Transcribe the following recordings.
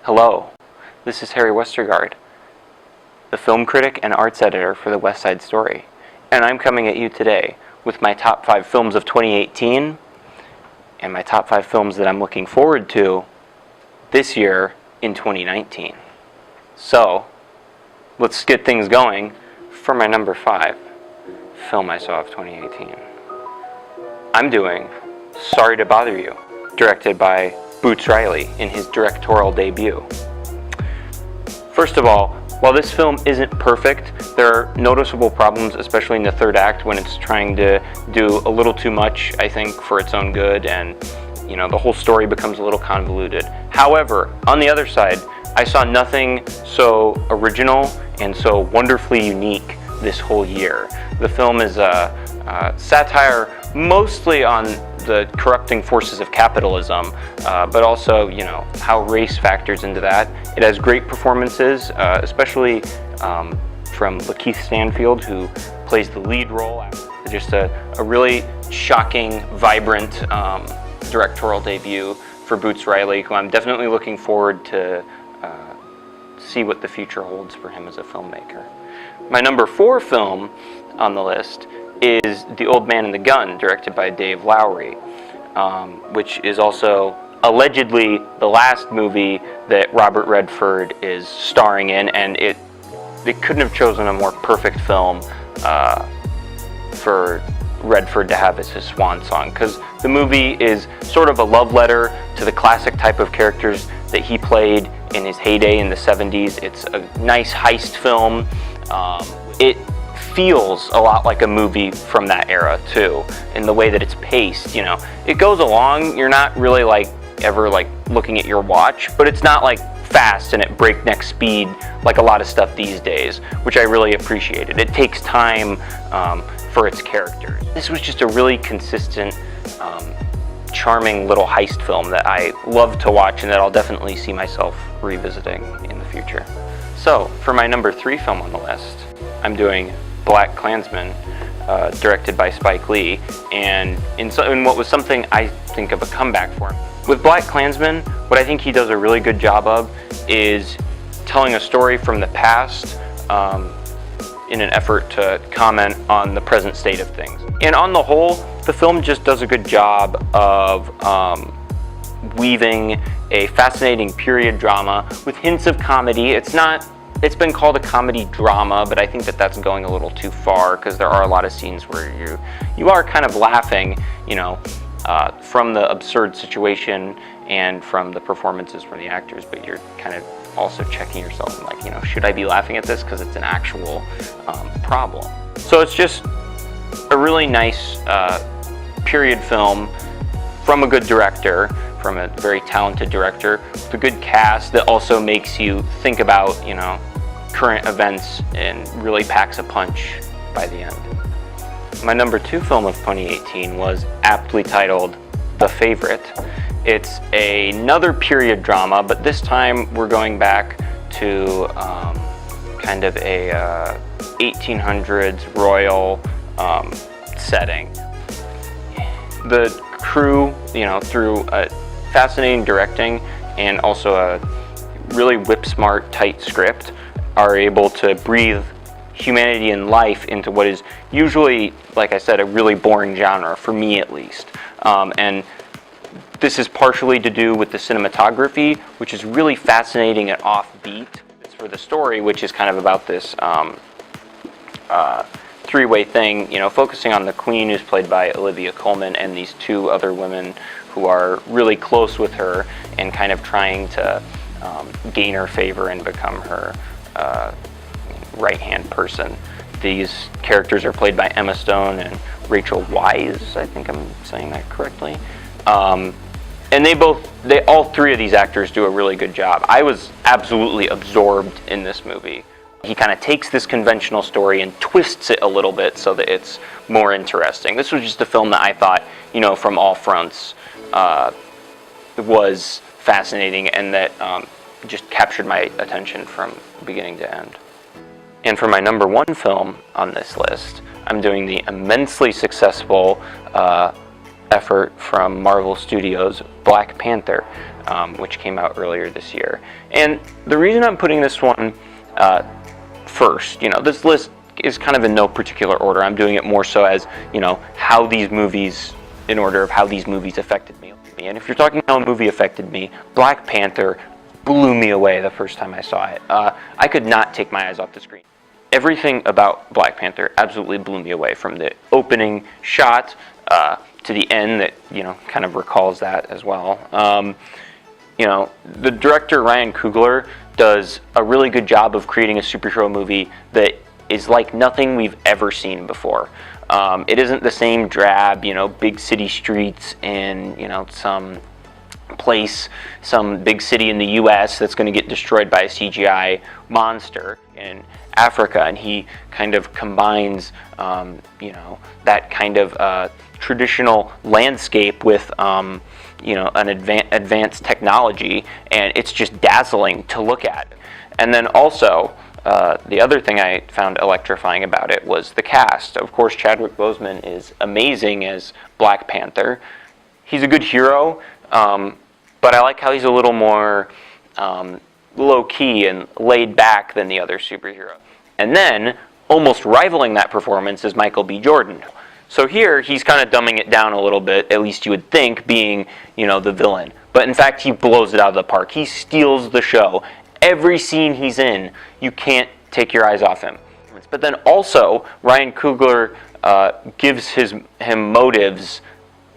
Hello, this is Harry Westergaard, the film critic and arts editor for the West Side Story, and I'm coming at you today with my top 5 films of 2018 and my top 5 films that I'm looking forward to this year in 2019. So, let's get things going for my number 5 film I saw of 2018. I'm doing Sorry to Bother You, directed by Boots Riley in his directorial debut. First of all, while this film isn't perfect, there are noticeable problems, especially in the third act when it's trying to do a little too much, I think, for its own good, and the whole story becomes a little convoluted. However, on the other side, I saw nothing so original and so wonderfully unique this whole year. The film is a satire mostly on the corrupting forces of capitalism, but also, how race factors into that. It has great performances, especially from Lakeith Stanfield, who plays the lead role. Just a really shocking, vibrant directorial debut for Boots Riley, who I'm definitely looking forward to see what the future holds for him as a filmmaker. My number 4 film on the list is The Old Man and the Gun, directed by Dave Lowry, which is also allegedly the last movie that Robert Redford is starring in, and they couldn't have chosen a more perfect film for Redford to have as his swan song, because the movie is sort of a love letter to the classic type of characters that he played in his heyday in the 70s. It's a nice heist film. It feels a lot like a movie from that era too, in the way that it's paced. It goes along. You're not really ever looking at your watch, but it's not fast and at breakneck speed like a lot of stuff these days, which I really appreciated. It takes time for its characters. This was just a really consistent, charming little heist film that I love to watch and that I'll definitely see myself revisiting in the future. So, for my number 3 film on the list, I'm doing Black Clansmen, directed by Spike Lee, and in what was something I think of a comeback for him. With Black Klansman, what I think he does a really good job of is telling a story from the past in an effort to comment on the present state of things. And on the whole, the film just does a good job of weaving a fascinating period drama with hints of comedy. It's been called a comedy drama, but I think that that's going a little too far, because there are a lot of scenes where you are kind of laughing, from the absurd situation and from the performances from the actors, but you're kind of also checking yourself and should I be laughing at this because it's an actual problem? So it's just a really nice period film from a good director, from a very talented director, with a good cast that also makes you think about, current events and really packs a punch by the end. My number 2 film of 2018 was aptly titled The Favorite. It's another period drama, but this time we're going back to kind of a 1800s royal setting. The crew, through a fascinating directing and also a really whip-smart, tight script, are able to breathe humanity and life into what is usually, like I said, a really boring genre, for me at least. And this is partially to do with the cinematography, which is really fascinating and offbeat. It's for the story, which is kind of about this three-way thing, focusing on the queen, who's played by Olivia Colman, and these 2 other women who are really close with her and kind of trying to gain her favor and become her right-hand person. These characters are played by Emma Stone and Rachel Weisz, I think I'm saying that correctly. And all 3 of these actors do a really good job. I was absolutely absorbed in this movie. He kind of takes this conventional story and twists it a little bit so that it's more interesting. This was just a film that I thought, from all fronts, was fascinating and that just captured my attention from beginning to end. And for my number 1 film on this list, I'm doing the immensely successful effort from Marvel Studios' Black Panther, which came out earlier this year. And the reason I'm putting this one first, this list is kind of in no particular order. I'm doing it more so as, how these movies, in order of how these movies affected me. And if you're talking how a movie affected me, Black Panther blew me away the first time I saw it. I could not take my eyes off the screen. Everything about Black Panther absolutely blew me away, from the opening shot to the end that, kind of recalls that as well. The director, Ryan Coogler, does a really good job of creating a superhero movie that is like nothing we've ever seen before. It isn't the same drab, big city streets and, some big city in the U.S. that's going to get destroyed by a CGI monster in Africa, and he kind of combines, that kind of traditional landscape with, an advanced technology, and it's just dazzling to look at. And then also, the other thing I found electrifying about it was the cast. Of course, Chadwick Boseman is amazing as Black Panther. He's a good hero, but I like how he's a little more low-key and laid back than the other superheroes. And then, almost rivaling that performance, is Michael B. Jordan. So here, he's kind of dumbing it down a little bit, at least you would think, being, the villain. But in fact, he blows it out of the park. He steals the show. Every scene he's in, you can't take your eyes off him. But then also, Ryan Coogler gives him motives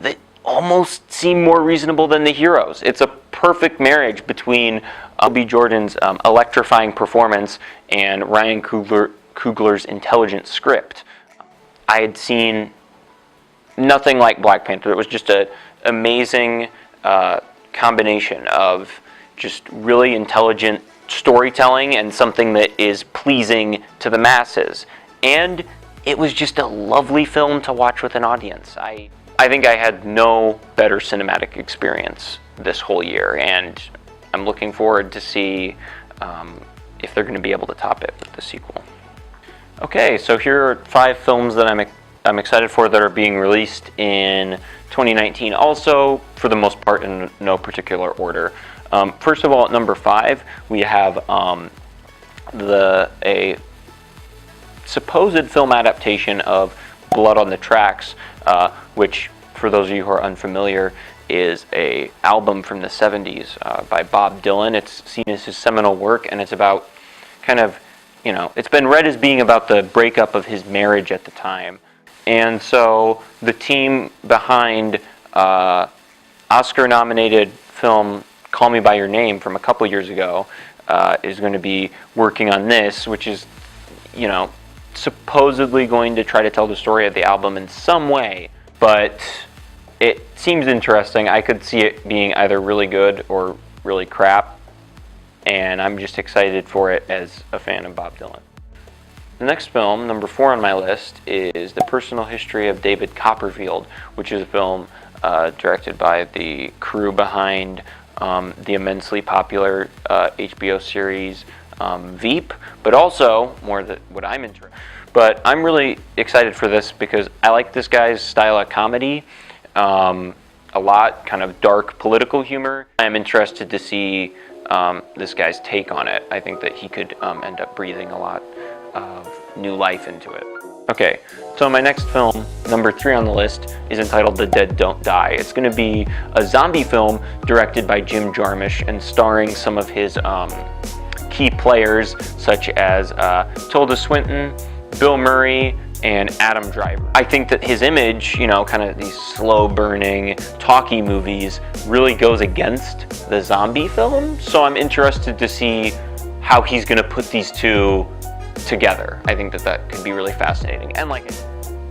that almost seem more reasonable than the heroes. It's a perfect marriage between B. Jordan's electrifying performance and Ryan Coogler's intelligent script. I had seen nothing like Black Panther. It was just an amazing combination of just really intelligent storytelling and something that is pleasing to the masses. And it was just a lovely film to watch with an audience. I think I had no better cinematic experience this whole year, and I'm looking forward to see if they're going to be able to top it with the sequel. Okay, so here are 5 films that I'm excited for that are being released in 2019, also for the most part in no particular order. First of all, at number 5, we have a supposed film adaptation of Blood on the Tracks, which, for those of you who are unfamiliar, is an album from the 70s by Bob Dylan. It's seen as his seminal work, and it's about kind of, it's been read as being about the breakup of his marriage at the time. And so the team behind Oscar-nominated film Call Me By Your Name from a couple years ago is going to be working on this, which is, supposedly going to try to tell the story of the album in some way, but it seems interesting. I could see it being either really good or really crap, and I'm just excited for it as a fan of Bob Dylan. The next film, number 4 on my list, is The Personal History of David Copperfield, which is a film directed by the crew behind the immensely popular HBO series Veep, but also more what I'm interested. But I'm really excited for this because I like this guy's style of comedy a lot, kind of dark political humor. I'm interested to see this guy's take on it. I think that he could end up breathing a lot of new life into it. Okay, so my next film, number 3 on the list, is entitled The Dead Don't Die. It's going to be a zombie film directed by Jim Jarmusch and starring some of his key players, such as Tilda Swinton, Bill Murray, and Adam Driver. I think that his image, kind of these slow-burning, talky movies, really goes against the zombie film, so I'm interested to see how he's going to put these two together. I think that could be really fascinating. And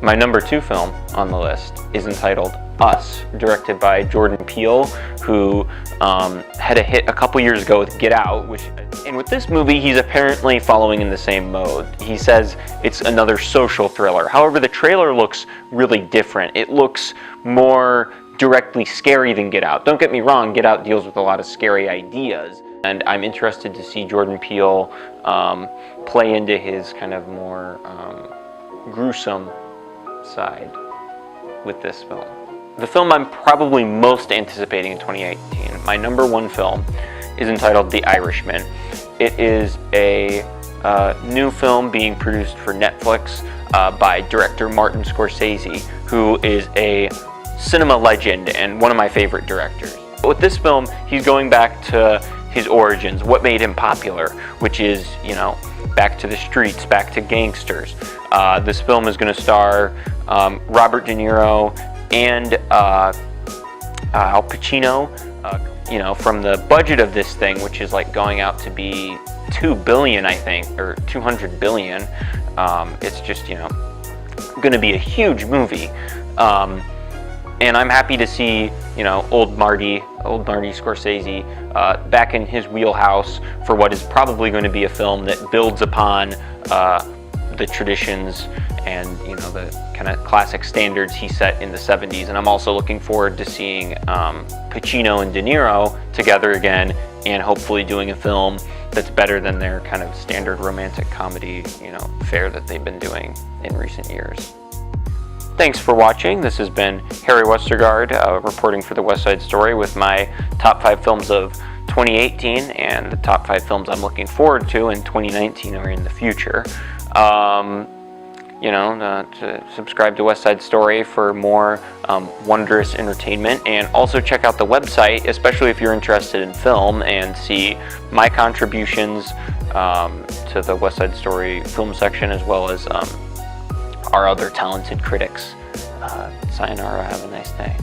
my number 2 film on the list is entitled Us, directed by Jordan Peele, who had a hit a couple years ago with Get Out, and with this movie, he's apparently following in the same mode. He says it's another social thriller. However, the trailer looks really different. It looks more directly scary than Get Out. Don't get me wrong, Get Out deals with a lot of scary ideas, and I'm interested to see Jordan Peele play into his kind of more gruesome side with this film. the film I'm probably most anticipating in 2018, my number one film, is entitled The Irishman. It is a new film being produced for Netflix by director Martin Scorsese, who is a cinema legend and one of my favorite directors. With this film, he's going back to his origins, what made him popular, which is, you know, back to the streets, back to gangsters. This film is going to star Robert De Niro and Al Pacino. You know, from the budget of this thing, which is like going out to be $2 billion, I think, or $200 billion. It's just, you know, going to be a huge movie. And I'm happy to see, you know, old Marty Scorsese back in his wheelhouse for what is probably going to be a film that builds upon the traditions and, you know, the kind of classic standards he set in the 70s. And I'm also looking forward to seeing Pacino and De Niro together again, and hopefully doing a film that's better than their kind of standard romantic comedy, you know, fare that they've been doing in recent years. Thanks for watching. This has been Harry Westergaard reporting for the West Side Story with my top 5 films of 2018 and the top 5 films I'm looking forward to in 2019 or in the future. You know, to subscribe to West Side Story for more wondrous entertainment, and also check out the website, especially if you're interested in film, and see my contributions to the West Side Story film section, as well as our other talented critics. Sayonara, have a nice day.